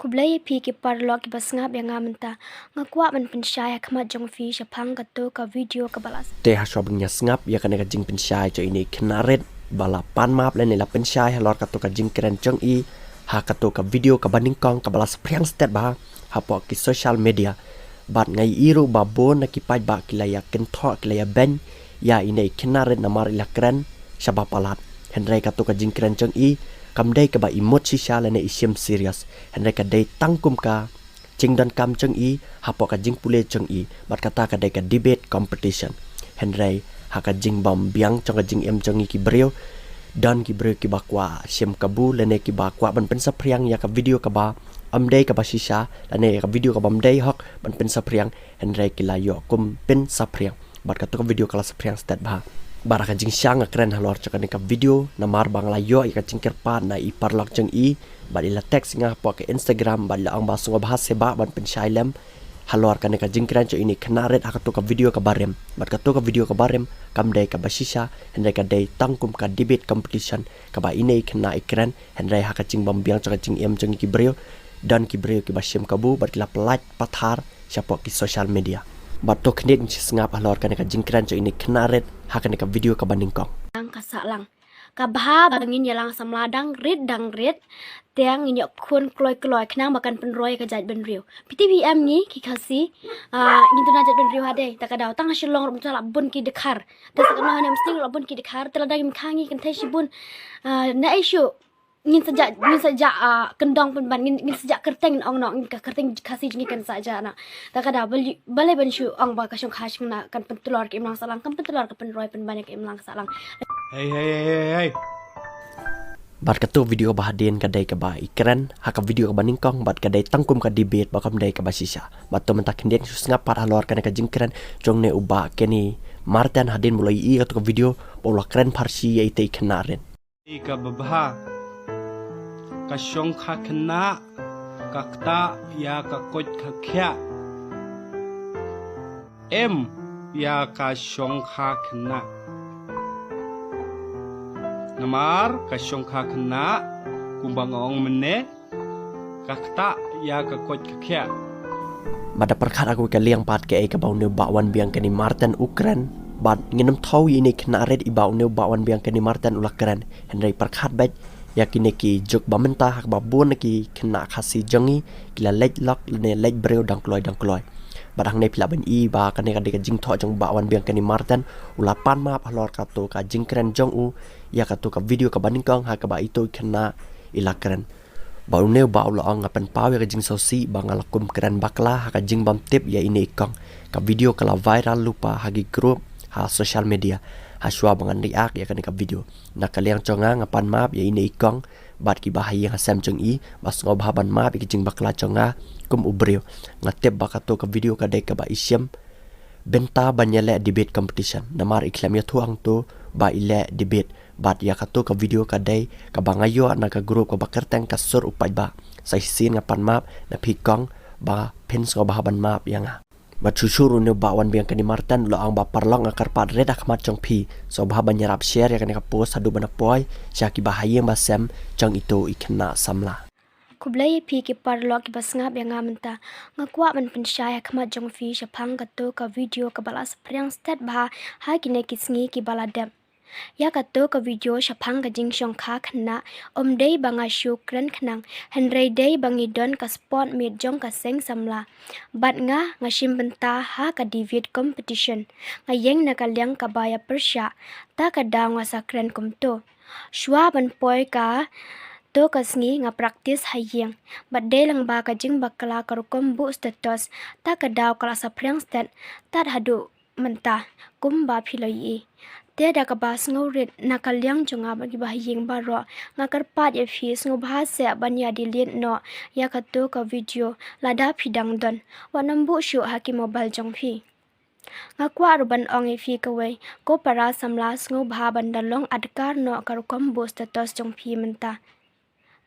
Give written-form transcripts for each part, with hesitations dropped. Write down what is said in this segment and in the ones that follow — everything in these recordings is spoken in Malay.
Kublai pi ki parlok ki basngap yang ngamenta ngakwa man pensyaya khmat jong fi shapang ka to ka video ka balas te ha shobing nya ngap ya kana ka jing pensyai cho ini knaret bala pan map le la pensyai halor ka to ka jing kren chong i ha ka to ka video ka baning kong ka balas priang step ba ha po ki social media bat ngai iru ba bon na ki pai ba ki la ya ken tho ki la ya ben ya ini knaret namar ila kren shaba palat henry ka to ka jing kren chong i kam dai ka ba imot si sha le ne isim serious henry ka dai tangkum ka jing dan kam chong i ha po ka jing pule chong i bat kata ka dai ka debate competition henry haka jing bam biang chong ka jing em chong i ki breu dan ki breu ki bakwa shem kabu lene ki bakwa ban pen sapriang ya ka video ka ba amdei ka ba shisha lene ka video ka bam dei hok ban pen sapriang henry ki la yo kum pen sapriang bat ka to ka video kala sapriang stat ba baraka jing syang keren halor chaka ka video namar bang la yo i ka jing kerpa na i parlok chong i bat ila text nga po ka Instagram bat la ang ba sunga bahas seba ban pen shailem halor ka jing keren cho ini knaret haka to ka video ka barem bat ka to ka video ka barem kam dai ka basisha henry ka dai tangkum ka debate competition ka ba inei khna ikren henry haka jing bam biang chaka jing em chong ki breu dan ki breu ki basyem kabu bat la pelat pathar siapa ki social media bat to khnit ngap halor ka jing keren cho ini knaret haka ka video ka baning kong ang kasalang kabha bangin yalang samladang rit tiang inyok kun kloy knang makan penroy ka jaj ben riu PTVM ni ki khasi ngintu na jaj ben riu hade takadaw tang shilong rum tala bun ki dekhar ta sakna hanem sting lo bun ki dekhar tala dagim khangi kan thai shibun na isyu ngin sejak kendong pun ban ngin sejak kerteng ong no ngin kerteng khasi jingi kan saja na takadaw balai ban syu ong ba ka syong khash na kan pentulor ki imlang salang kan pentulor ka penroy pen banyak imlang salang Hey. bat ka to video ba hadin ka dai ka ba ikren haka video ka baning kong bat ka dai tangkum ka debate ba kam dai ka ba sisa bat to mentak hendek sus ngapar halor ka jing kren jong ne uba keni martin hadin mulai i ka to video bola kren parsi ya ite kenaren Ika babha ka shong kha khna ka kta ya ka kot kha khya em ya ka shong kha khna namar ka shong kha khna kumbang ong mene ka kta ya ka kot kha khya bada perkhat aku ka liang pat ke ka bau ne ba wan biang keni martin ukren bat nginem thau ini knaret i bau ne ba wan biang keni martin ulakren henry perkhat bat yakine ki jok bamenta hak babon ki khna khasi jangi kila lej lok ne lej breu dang kloy badang ne pila ban i ba kane ka de jing tho jong ba wan biang kani martin ulapan ma phalor ka to ka jing kren jong u ya ka to ka video ka baning kong ha ka ba ito khna ila kren ba ne ba ula ang apan paw ya ka jing sosi ba ngalakum kren bakla ha ka jing bam tip ya ini kong ka video kala viral lupa hagi group ha social media haswa bangan riak ya kan ka video na kaliang chonga ngapan map ya ini ikong bat ki bahaya ha samsung i bas ngob haban map ki jing bakla chonga kum ubreu ngatep bakato ka video ka dai ka ba isyam benta banyale debate competition namar iklam ya thuang to ba ile debate bat ya ka to ka video ka dai ka bangayo na ka group ka bakerteng ka sur upai ba sai sin ngapan map na pikong ba pen ngob haban map yang bat chuchuru ne ba wan biang kani martan lo ang ba parlong akar pat red akhmat chong pi so ba banyarap share ya kan ka post hadu bana poi syaki bahaya ba sam chong itu ikna samla kublai pi ki parlok ki basngap yang ngamenta ngakwa man pensyaya khmat jong fi shapang ka to ka video ka balas priang stat ba ha ki ne kisngi ki baladam ya ka to ka video shapang ka jing shong kha khna dei banga shu kran khnang henry dei bangi don ka sport meet jong ka seng samla bat nga shim benta ha ka debate competition nga yeng na ka liang ka baya persha ta ka daw nga sa kran kum to shwa ban poi ka to kasngi nga practice hayeng bat de lang ba ka jing bakla karukom bu status ta ka daw kala sa priang stat tat hadu menta kum ba philoi te da ka bas ngaurit nakalyang chunga ba gi ba hayeng ba ro nga karpat ya fi sngo bha se banya dilien no ya ka to ka video lada phidang don wanambu shu haki mobile jong phi nga kwa ruban ong e fi ka we ko para samla sngo bha bandalong adkar no karukom bu status jong phi menta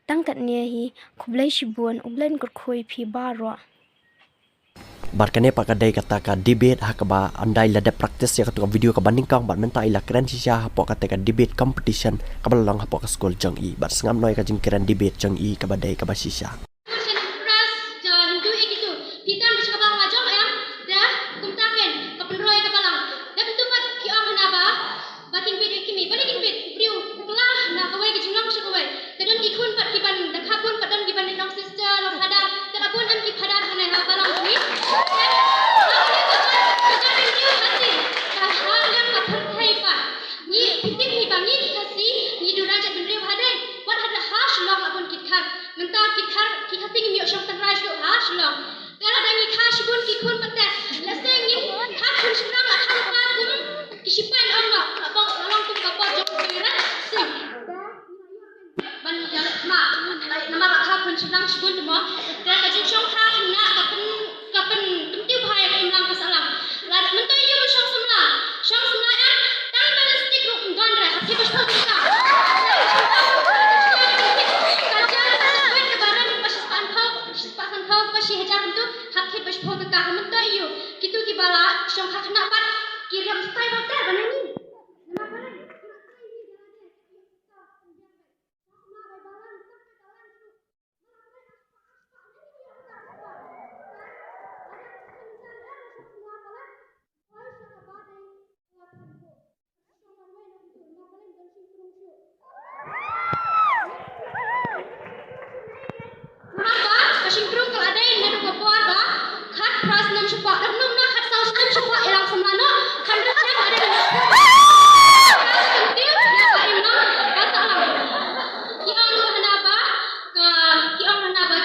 tangkat ne hi kublai shibun ublen kur khoi phi baro barkane pakadai kata ka debate hakaba andai lada practice ya ka video ka banding kang bat menta ila keren sisha hapo kata ka debate competition ka balong hapo ka school jong i bat sngam noi ka jing keren debate jong i ka badai ka basisha kirim stay hotel banani. Nama balai. Kasing krung kalau ada yang nak buat ba, kat pras nam sepak, nam nak kat saus nam sepak yang semana, kan dah ada di dia ya imam kata alam. Kiam mana ba, kiam mana ba.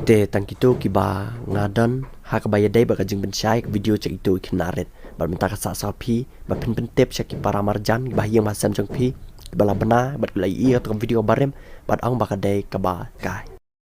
Te tang kitu kiba ngadan ha ka baya dai ba ka jing ben shai video cek itu kinaret bar minta ka sa sa phi ba pin pin tep cek para marjan ba yang ma sam jong phi bala bana bat lai i atau video barem bat ang ba ka dai ka ba kai